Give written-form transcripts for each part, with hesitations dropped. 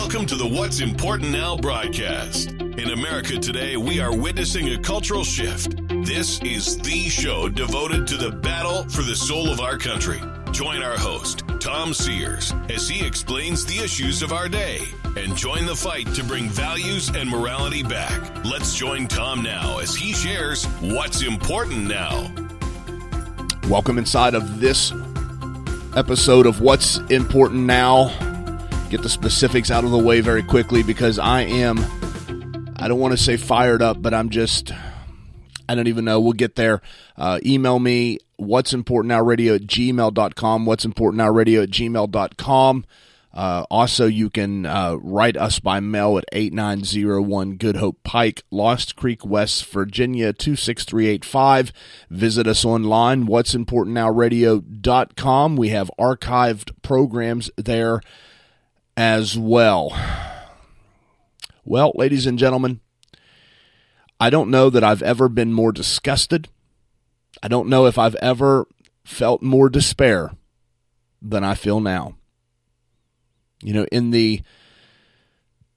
Welcome to the What's Important Now broadcast. In America today, we are witnessing a cultural shift. This is the show devoted to the battle for the soul of our country. Join our host, Tom Sears, as he explains the issues of our day and join the fight to bring values and morality back. Let's join Tom now as he shares what's important now. Welcome inside of this episode of What's Important Now. Get the specifics out of the way very quickly because I don't want to say fired up, but I don't even know. We'll get there. Email me, what'simportantnowradio@gmail.com, what'simportantnowradio@gmail.com. Also, you can write us by mail at 8901 Good Hope Pike, Lost Creek, West Virginia, 26385. Visit us online, what'simportantnowradio.com. We have archived programs there as well. Well, ladies and gentlemen, I don't know that I've ever been more disgusted. I don't know if I've ever felt more despair than I feel now. You know, in the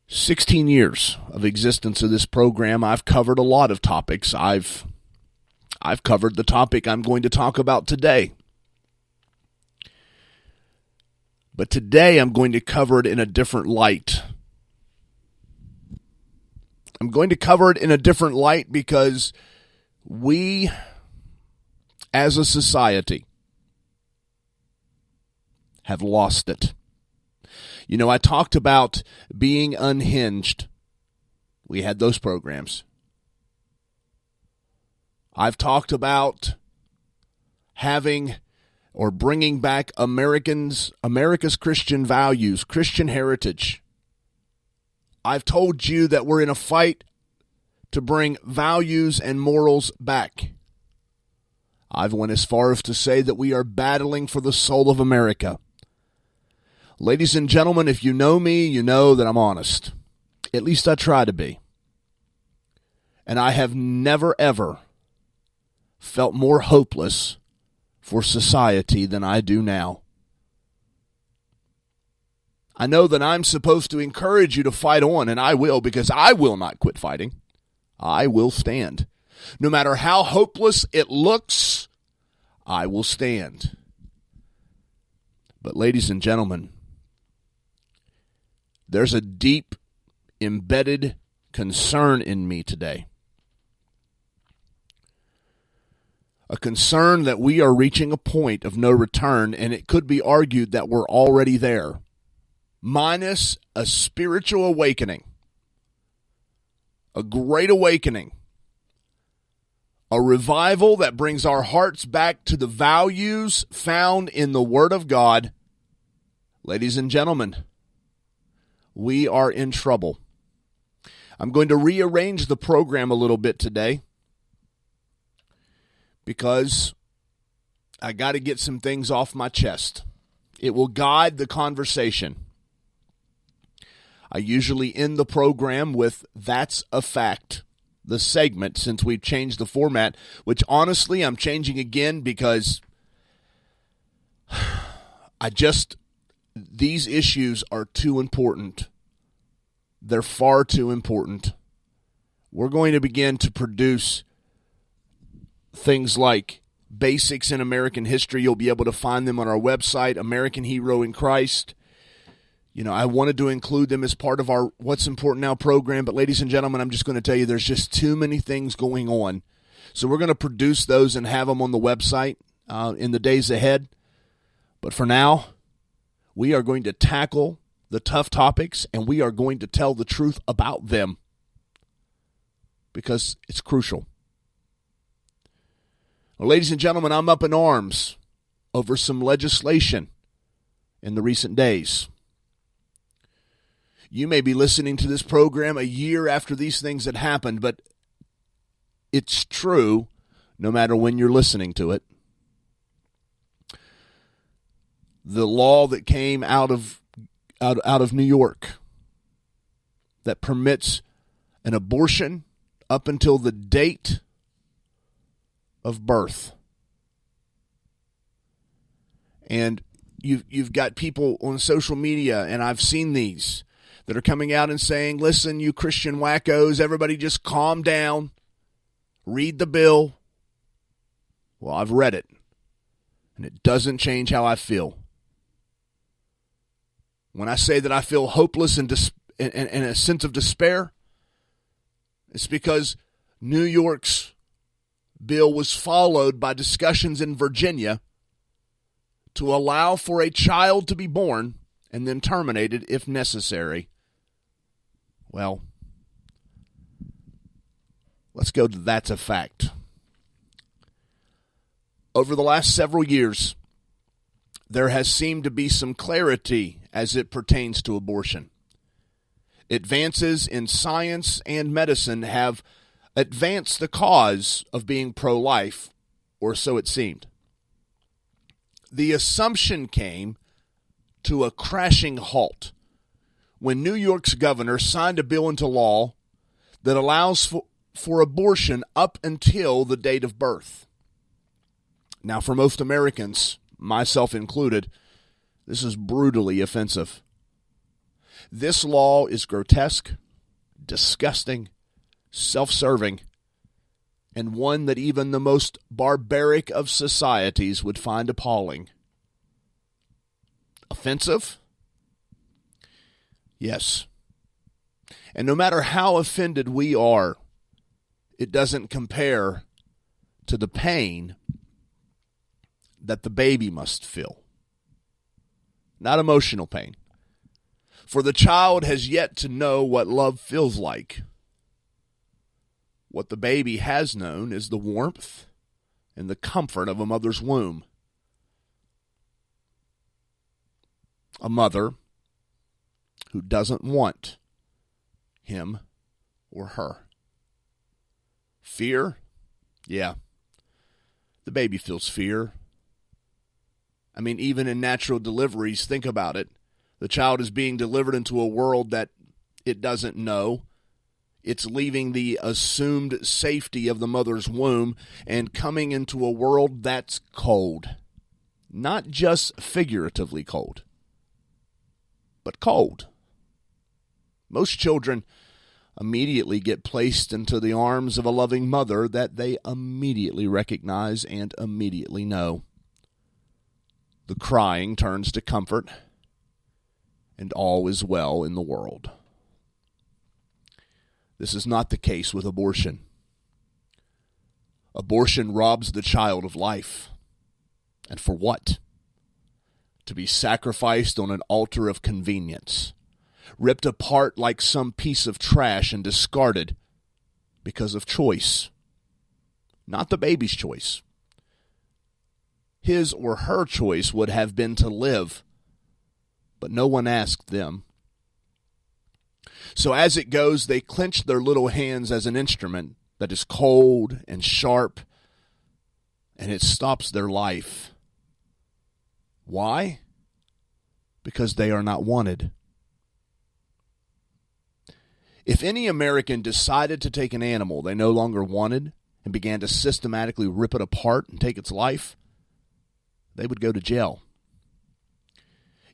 16 years of existence of this program, I've covered a lot of topics. I've covered the topic I'm going to talk about today. But today I'm going to cover it in a different light. I'm going to cover it in a different light because we, as a society, have lost it. You know, I talked about being unhinged. We had those programs. I've talked about having or bringing back America's Christian values, Christian heritage. I've told you that we're in a fight to bring values and morals back. I've went as far as to say that we are battling for the soul of America. Ladies and gentlemen, if you know me, you know that I'm honest. At least I try to be. And I have never, ever felt more hopeless for society than I do now. I know that I'm supposed to encourage you to fight on, and I will, because I will not quit fighting. I will stand. No matter how hopeless it looks, I will stand. But ladies and gentlemen, there's a deep, embedded concern in me today. A concern that we are reaching a point of no return, and it could be argued that we're already there, minus a spiritual awakening, a great awakening, a revival that brings our hearts back to the values found in the Word of God. Ladies and gentlemen, we are in trouble. I'm going to rearrange the program a little bit today because I got to get some things off my chest. It will guide the conversation. I usually end the program with "That's a Fact," the segment, since we've changed the format, which honestly I'm changing again because these issues are too important. They're far too important. We're going to begin to produce things like basics in American history. You'll be able to find them on our website, American Hero in Christ. You know, I wanted to include them as part of our What's Important Now program, but ladies and gentlemen, I'm just going to tell you there's just too many things going on. So we're going to produce those and have them on the website in the days ahead. But for now, we are going to tackle the tough topics, and we are going to tell the truth about them because it's crucial. Well, ladies and gentlemen, I'm up in arms over some legislation in the recent days. You may be listening to this program a year after these things had happened, but it's true no matter when you're listening to it. The law that came out of New York that permits an abortion up until the date of birth. And you've got people on social media, and I've seen these, that are coming out and saying, listen, you Christian wackos, everybody just calm down, read the bill. Well, I've read it, and it doesn't change how I feel. When I say that I feel hopeless and a sense of despair, it's because New York's bill was followed by discussions in Virginia to allow for a child to be born and then terminated if necessary. Well, let's go to that's a fact. Over the last several years, there has seemed to be some clarity as it pertains to abortion. Advances in science and medicine have advanced the cause of being pro-life, or so it seemed. The assumption came to a crashing halt when New York's governor signed a bill into law that allows for abortion up until the date of birth. Now, for most Americans, myself included, this is brutally offensive. This law is grotesque, disgusting, self-serving, and one that even the most barbaric of societies would find appalling. Offensive? Yes. And no matter how offended we are, it doesn't compare to the pain that the baby must feel. Not emotional pain. For the child has yet to know what love feels like. What the baby has known is the warmth and the comfort of a mother's womb. A mother who doesn't want him or her. Fear? Yeah. The baby feels fear. I mean, even in natural deliveries, think about it. The child is being delivered into a world that it doesn't know. It's leaving the assumed safety of the mother's womb and coming into a world that's cold. Not just figuratively cold, but cold. Most children immediately get placed into the arms of a loving mother that they immediately recognize and immediately know. The crying turns to comfort, and all is well in the world. This is not the case with abortion. Abortion robs the child of life. And for what? To be sacrificed on an altar of convenience, ripped apart like some piece of trash and discarded because of choice. Not the baby's choice. His or her choice would have been to live, but no one asked them. So as it goes, they clench their little hands as an instrument that is cold and sharp, and it stops their life. Why? Because they are not wanted. If any American decided to take an animal they no longer wanted and began to systematically rip it apart and take its life, they would go to jail.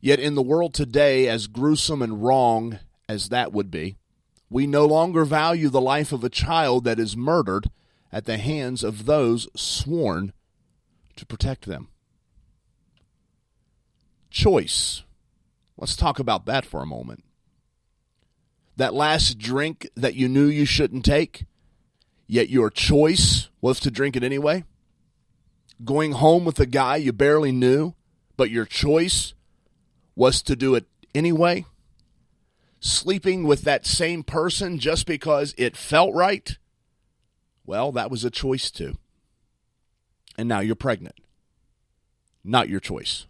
Yet in the world today, as gruesome and wrong as that would be, we no longer value the life of a child that is murdered at the hands of those sworn to protect them. Choice. Let's talk about that for a moment. That last drink that you knew you shouldn't take, yet your choice was to drink it anyway. Going home with a guy you barely knew, but your choice was to do it anyway. Sleeping with that same person just because it felt right. Well, that was a choice too. And now you're pregnant. Not your choice.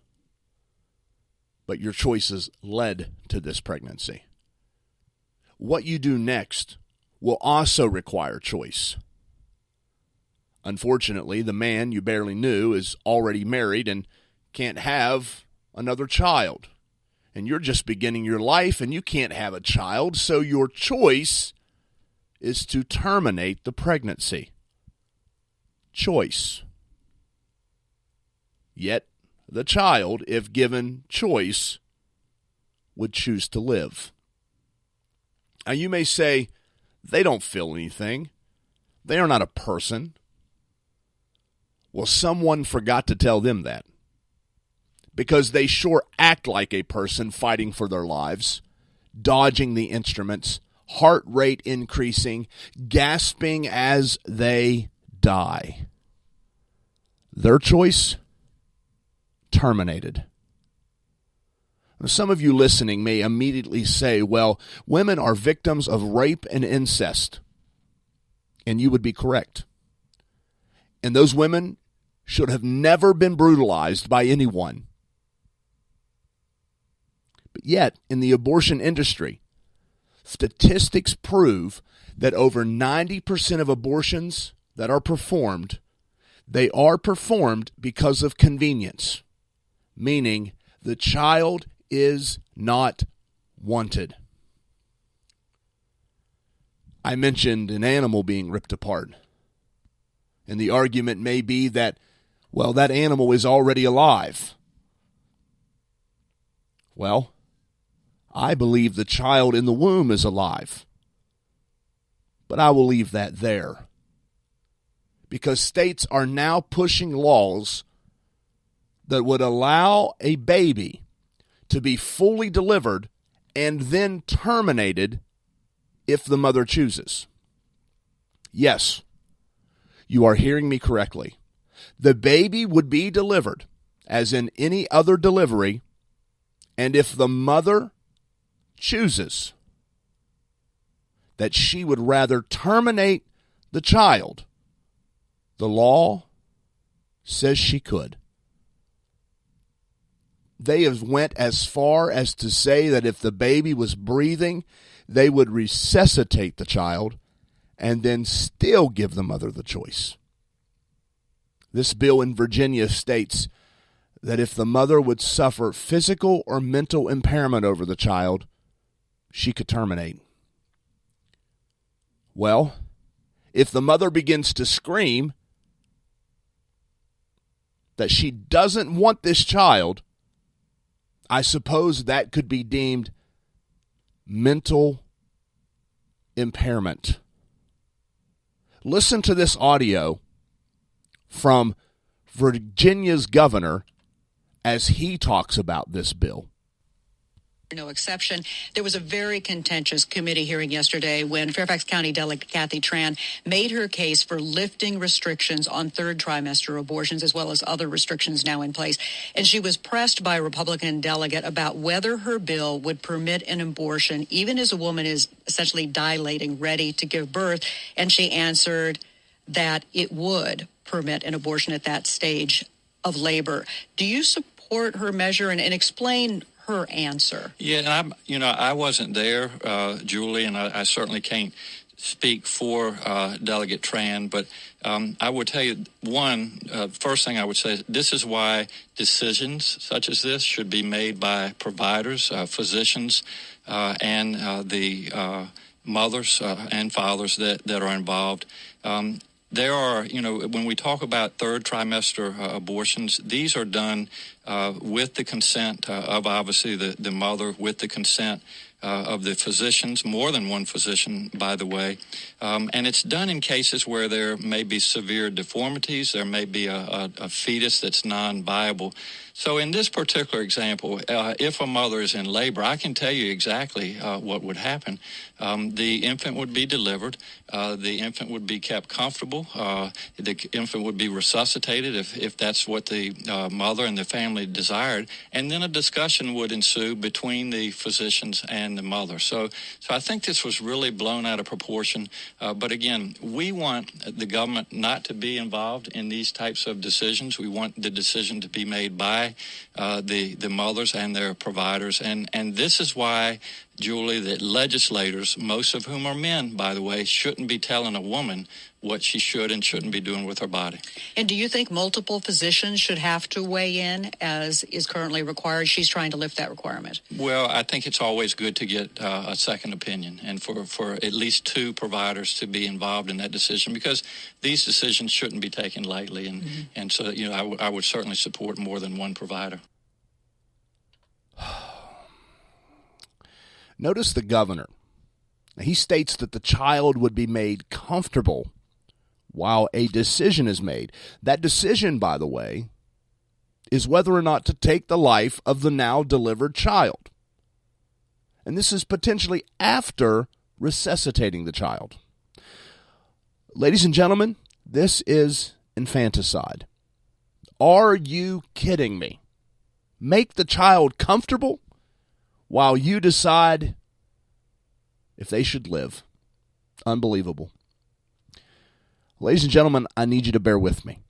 But your choices led to this pregnancy. What you do next will also require choice. Unfortunately, the man you barely knew is already married and can't have another child. And you're just beginning your life and you can't have a child, so your choice is to terminate the pregnancy. Choice. Yet, the child, if given choice, would choose to live. Now, you may say, they don't feel anything. They are not a person. Well, someone forgot to tell them that, because they sure act like a person fighting for their lives, dodging the instruments, heart rate increasing, gasping as they die. Their choice? Terminated. Some of you listening may immediately say, well, women are victims of rape and incest. And you would be correct. And those women should have never been brutalized by anyone. But yet, in the abortion industry, statistics prove that over 90% of abortions that are performed, they are performed because of convenience, meaning the child is not wanted. I mentioned an animal being ripped apart, and the argument may be that, well, that animal is already alive. Well, I believe the child in the womb is alive, but I will leave that there, because states are now pushing laws that would allow a baby to be fully delivered and then terminated if the mother chooses. Yes, you are hearing me correctly. The baby would be delivered as in any other delivery, and if the mother chooses that she would rather terminate the child, the law says she could. They have went as far as to say that if the baby was breathing, they would resuscitate the child and then still give the mother the choice. This bill in Virginia states that if the mother would suffer physical or mental impairment over the child, she could terminate. Well, if the mother begins to scream that she doesn't want this child, I suppose that could be deemed mental impairment. Listen to this audio from Virginia's governor as he talks about this bill. No exception. There was a very contentious committee hearing yesterday when Fairfax County Delegate Kathy Tran made her case for lifting restrictions on third trimester abortions, as well as other restrictions now in place. And she was pressed by a Republican delegate about whether her bill would permit an abortion, even as a woman is essentially dilating, ready to give birth. And she answered that it would permit an abortion at that stage of labor. Do you support her measure and explain her answer? Yeah, and I wasn't there, Julie, and I certainly can't speak for Delegate Tran, but I would tell you, first thing I would say, this is why decisions such as this should be made by providers, physicians, and the mothers and fathers that are involved. There are, when we talk about third trimester abortions, these are done with the consent of obviously the mother, with the consent of the physicians, more than one physician, by the way. And it's done in cases where there may be severe deformities, there may be a fetus that's non-viable. So in this particular example, if a mother is in labor, I can tell you exactly what would happen. The infant would be delivered. The infant would be kept comfortable. The infant would be resuscitated if that's what the mother and the family desired. And then a discussion would ensue between the physicians and the mother. So I think this was really blown out of proportion. But again, we want the government not to be involved in these types of decisions. We want the decision to be made by the mothers and their providers. And this is why, Julie, that legislators, most of whom are men, by the way, shouldn't be telling a woman what she should and shouldn't be doing with her body. And do you think multiple physicians should have to weigh in, as is currently required? She's trying to lift that requirement. Well, I think it's always good to get a second opinion, and for at least two providers to be involved in that decision, because these decisions shouldn't be taken lightly. And so, I would certainly support more than one provider. Notice the governor. He states that the child would be made comfortable while a decision is made. That decision, by the way, is whether or not to take the life of the now delivered child. And this is potentially after resuscitating the child. Ladies and gentlemen, this is infanticide. Are you kidding me? Make the child comfortable while you decide if they should live. Unbelievable. Ladies and gentlemen, I need you to bear with me.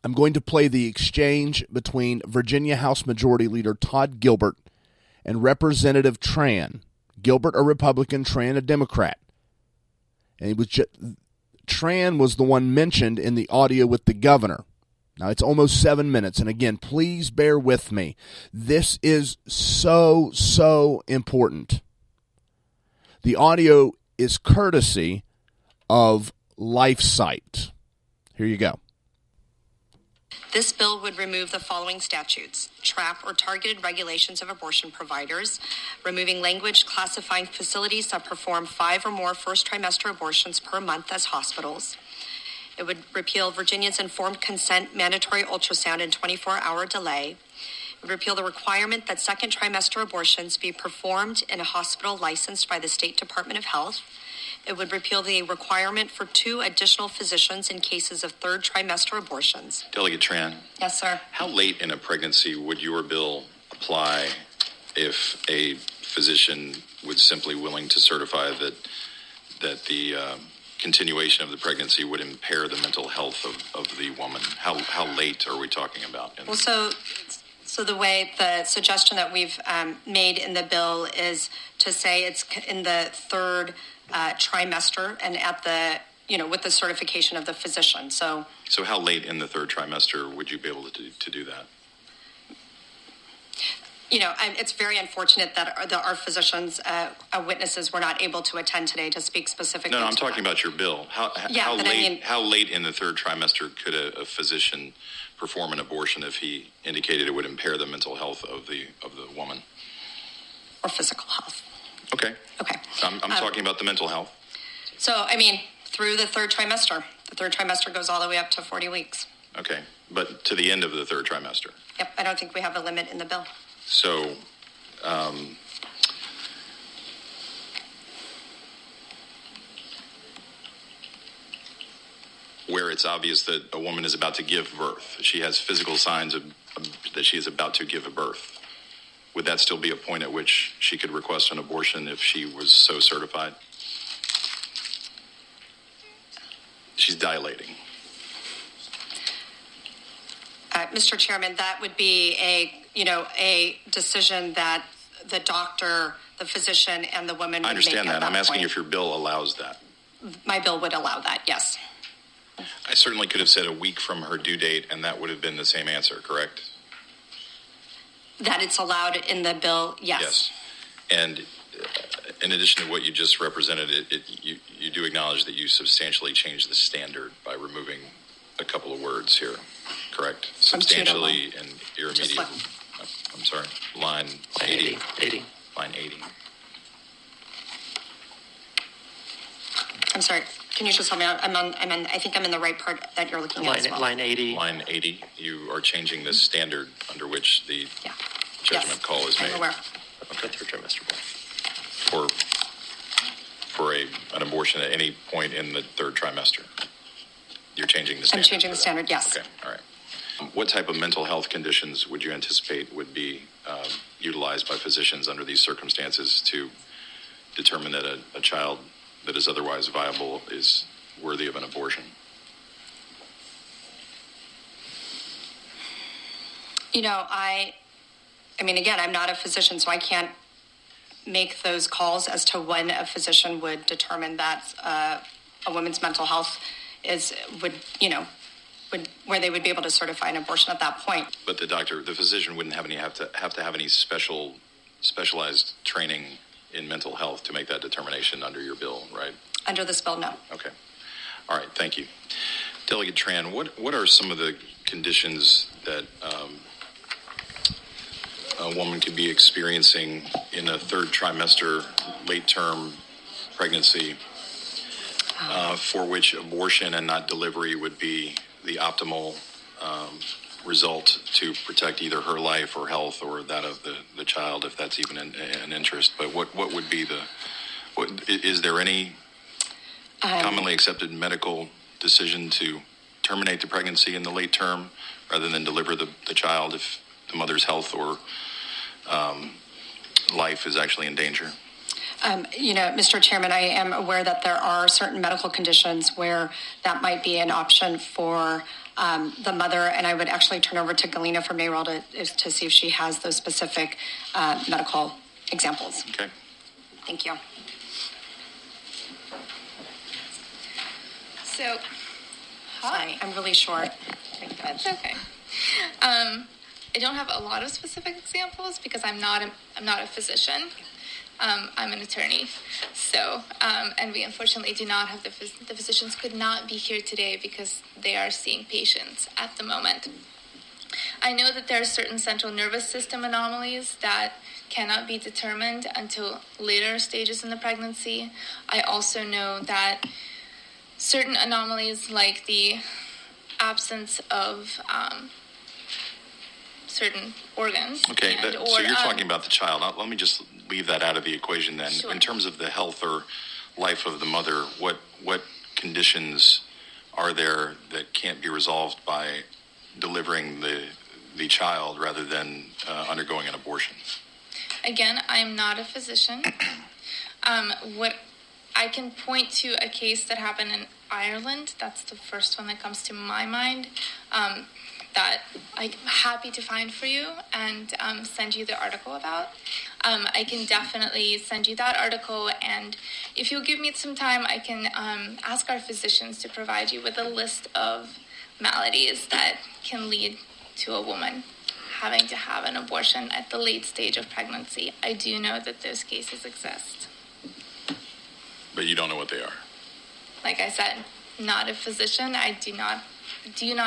I'm going to play the exchange between Virginia House Majority Leader Todd Gilbert and Representative Tran. Gilbert, a Republican, Tran, a Democrat. And Tran was the one mentioned in the audio with the governor. Now, it's almost 7 minutes, and again, please bear with me. This is so important. The audio is courtesy of LifeSite. Here you go. This bill would remove the following statutes: trap or targeted regulations of abortion providers, removing language classifying facilities that perform 5 or more first trimester abortions per month as hospitals. It would repeal Virginia's informed consent mandatory ultrasound and 24-hour delay. It would repeal the requirement that second trimester abortions be performed in a hospital licensed by the State Department of Health. It would repeal the requirement for 2 additional physicians in cases of third trimester abortions. Delegate Tran. Yes, sir. How late in a pregnancy would your bill apply if a physician was simply willing to certify that the continuation of the pregnancy would impair the mental health of the woman? How late are we talking about? Well, so the way the suggestion that we've made in the bill is to say it's in the third trimester and at the, with the certification of the physician. So how late in the third trimester would you be able to do that? It's very unfortunate that our physicians, witnesses, were not able to attend today to speak specifically. No, I'm talking about your bill. How late in the third trimester could a physician perform an abortion if he indicated it would impair the mental health of the woman? Or physical health. Okay. I'm talking about the mental health. So, through the third trimester. The third trimester goes all the way up to 40 weeks. Okay, but to the end of the third trimester. Yep, I don't think we have a limit in the bill. So, where it's obvious that a woman is about to give birth, she has physical signs that she is about to give a birth, would that still be a point at which she could request an abortion if she was so certified? She's dilating. Mr. Chairman, that would be a decision that the doctor, the physician, and the woman would make. I understand that. I'm asking point. if your bill allows that. My bill would allow that, yes. I certainly could have said a week from her due date, and that would have been the same answer, correct? That it's allowed in the bill, yes. Yes. And in addition to what you just represented, you do acknowledge that you substantially changed the standard by removing a couple of words here, correct? Substantially and irremediably. I'm sorry, line 80. Line 80. I'm sorry. Can you just tell me? I think I'm in the right part that you're looking at as well. Line 80. Line 80. You are changing the standard under which the judgment call is made. I'm aware. Okay, third trimester. For an abortion at any point in the third trimester. You're changing the standard. I'm changing the standard, yes. Okay, all right. What type of mental health conditions would you anticipate would be utilized by physicians under these circumstances to determine that a child that is otherwise viable is worthy of an abortion? Again, I'm not a physician, so I can't make those calls as to when a physician would determine that a woman's mental health where they would be able to certify an abortion at that point. But the physician wouldn't have to have any specialized training in mental health to make that determination under your bill, right? Under this bill, no. Okay. All right, thank you. Delegate Tran, what are some of the conditions that a woman could be experiencing in a third trimester, late-term pregnancy for which abortion and not delivery would be the optimal result to protect either her life or health or that of the child, if that's even an interest. But what would be is there any commonly accepted medical decision to terminate the pregnancy in the late term rather than deliver the child if the mother's health or life is actually in danger? Mr. Chairman, I am aware that there are certain medical conditions where that might be an option for the mother, and I would actually turn over to Galena from NARAL to see if she has those specific medical examples. Okay. Thank you. So, Sorry, I'm really short. That's okay. I don't have a lot of specific examples because I'm not a physician. I'm an attorney. So, and we unfortunately do not have the physicians could not be here today because they are seeing patients at the moment. I know that there are certain central nervous system anomalies that cannot be determined until later stages in the pregnancy. I also know that certain anomalies like the absence of certain organs. Okay, so you're talking about the child. Let me just leave that out of the equation then. Sure. In terms of the health or life of the mother, what conditions are there that can't be resolved by delivering the child rather than undergoing an abortion? Again, I'm not a physician. What I can point to a case that happened in Ireland. That's the first one that comes to my mind. That I'm happy to find for you and send you the article about. I can definitely send you that article, and if you'll give me some time, I can ask our physicians to provide you with a list of maladies that can lead to a woman having to have an abortion at the late stage of pregnancy. I do know that those cases exist. But you don't know what they are? Like I said, not a physician. I do not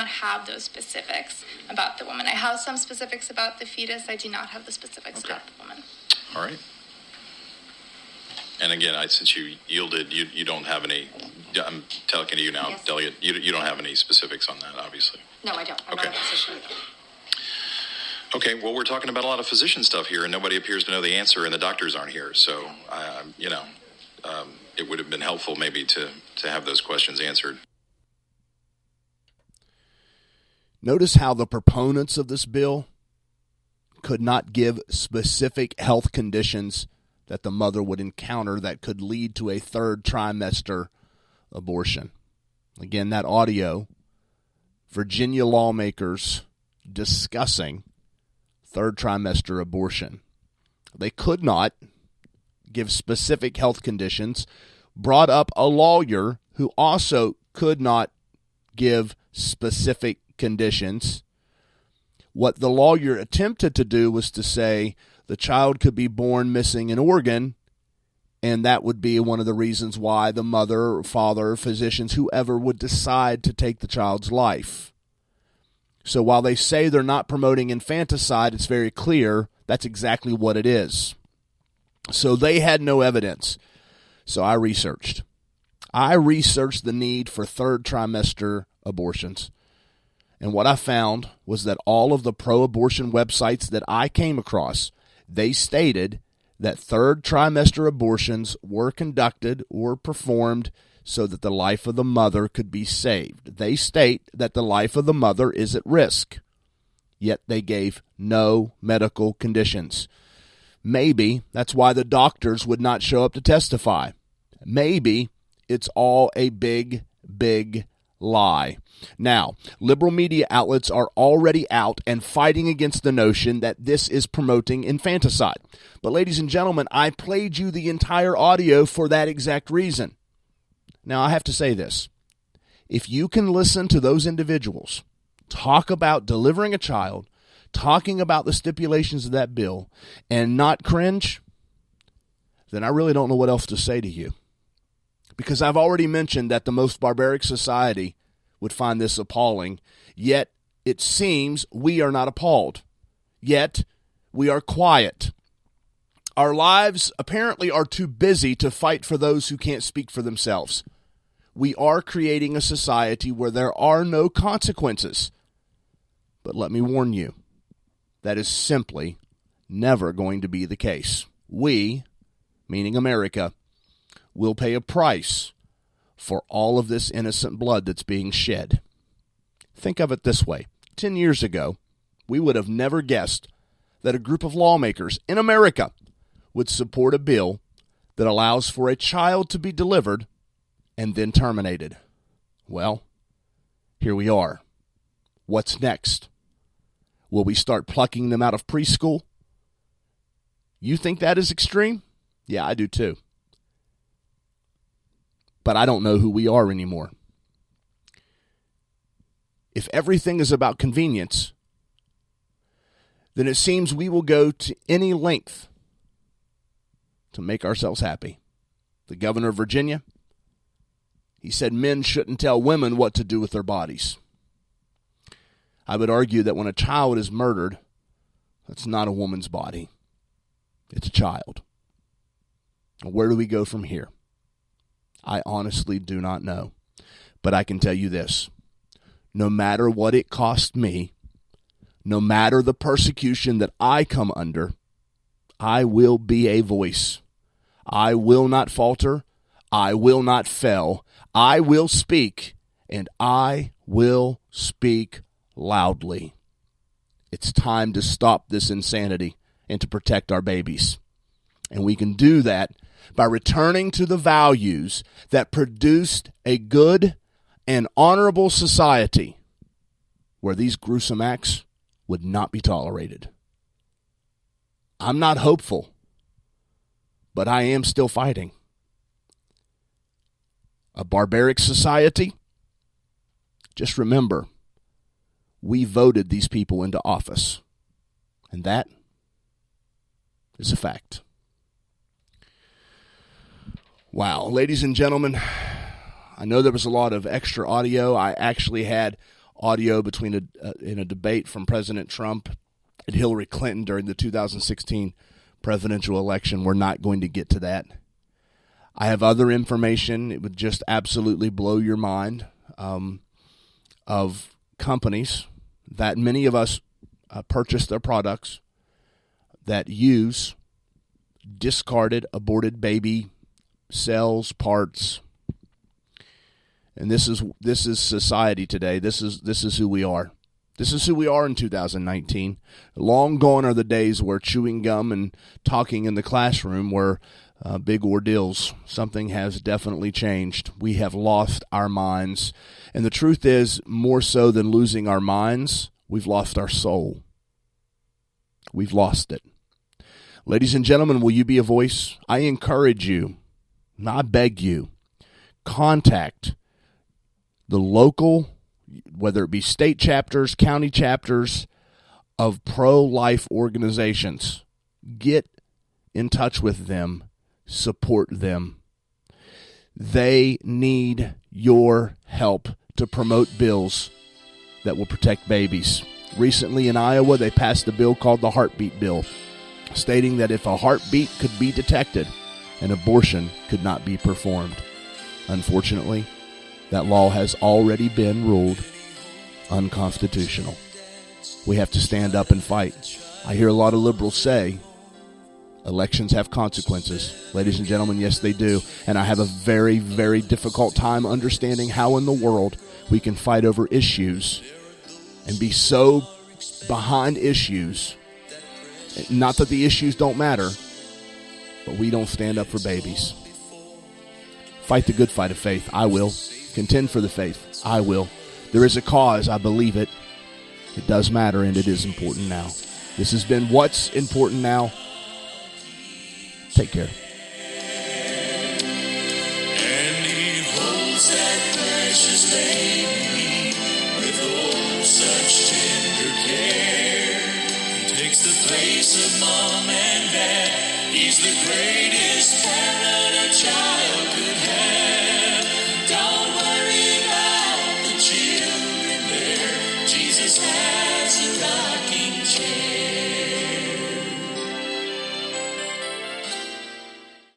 have those specifics about the woman. I have some specifics about the fetus. I do not have the specifics about the woman. All right. And again, since you yielded, you don't have any. I'm talking to you now, yes. Delegate. You don't have any specifics on that, obviously. No, I don't. I'm Okay. not a physician. Okay. Well, we're talking about a lot of physician stuff here, and nobody appears to know the answer, and the doctors aren't here. So, it would have been helpful maybe to have those questions answered. Notice how the proponents of this bill could not give specific health conditions that the mother would encounter that could lead to a third trimester abortion. Again, that audio, Virginia lawmakers discussing third trimester abortion. They could not give specific health conditions, brought up a lawyer who also could not give specific conditions. What the lawyer attempted to do was to say the child could be born missing an organ, and that would be one of the reasons why the mother, father, physicians, whoever would decide to take the child's life. So while they say they're not promoting infanticide, it's very clear that's exactly what it is. So they had no evidence. So I researched. the need for third trimester abortions. And what I found was that all of the pro-abortion websites that I came across, they stated that third trimester abortions were conducted or performed so that the life of the mother could be saved. They state that the life of the mother is at risk, yet they gave no medical conditions. Maybe that's why the doctors would not show up to testify. Maybe it's all a big, big lie. Now, liberal media outlets are already out and fighting against the notion that this is promoting infanticide. But ladies and gentlemen, I played you the entire audio for that exact reason. Now, I have to say this. If you can listen to those individuals talk about delivering a child, talking about the stipulations of that bill, and not cringe, then I really don't know what else to say to you. Because I've already mentioned that the most barbaric society would find this appalling, yet it seems we are not appalled. Yet we are quiet. Our lives apparently are too busy to fight for those who can't speak for themselves. We are creating a society where there are no consequences. But let me warn you, that is simply never going to be the case. We, meaning America, will pay a price for all of this innocent blood that's being shed. Think of it this way. 10 years ago, we would have never guessed that a group of lawmakers in America would support a bill that allows for a child to be delivered and then terminated. Well, here we are. What's next? Will we start plucking them out of preschool? You think that is extreme? Yeah, I do too. But I don't know who we are anymore. If everything is about convenience, then it seems we will go to any length to make ourselves happy. The governor of Virginia, he said men shouldn't tell women what to do with their bodies. I would argue that when a child is murdered, that's not a woman's body. It's a child. Where do we go from here? I honestly do not know. But I can tell you this. No matter what it cost me, no matter the persecution that I come under, I will be a voice. I will not falter. I will not fail. I will speak, and I will speak loudly. It's time to stop this insanity and to protect our babies. And we can do that by returning to the values that produced a good and honorable society where these gruesome acts would not be tolerated. I'm not hopeful, but I am still fighting. A barbaric society? Just remember, we voted these people into office, and that is a fact. Wow, ladies and gentlemen, I know there was a lot of extra audio. I actually had audio in a debate from President Trump and Hillary Clinton during the 2016 presidential election. We're not going to get to that. I have other information. It would just absolutely blow your mind of companies that many of us purchase their products that use discarded, aborted baby cells, parts. And this is society today. This is who we are. This is who we are in 2019. Long gone are the days where chewing gum and talking in the classroom were big ordeals. Something has definitely changed. We have lost our minds. And the truth is, more so than losing our minds, we've lost our soul. We've lost it. Ladies and gentlemen, will you be a voice? I encourage you, and I beg you, contact the local, whether it be state chapters, county chapters of pro-life organizations. Get in touch with them. Support them. They need your help to promote bills that will protect babies. Recently in Iowa, they passed a bill called the Heartbeat Bill, stating that if a heartbeat could be detected, an abortion could not be performed. Unfortunately, that law has already been ruled unconstitutional. We have to stand up and fight. I hear a lot of liberals say elections have consequences. Ladies and gentlemen, yes, they do. And I have a very, very difficult time understanding how in the world we can fight over issues and be so behind issues. Not that the issues don't matter, but we don't stand up for babies. Fight the good fight of faith. I will. Contend for the faith. I will. There is a cause. I believe it. It does matter, and it is important now. This has been What's Important Now. Take care. And he holds that precious baby with oh such tender care. He takes the place of mom and dad. He's the greatest.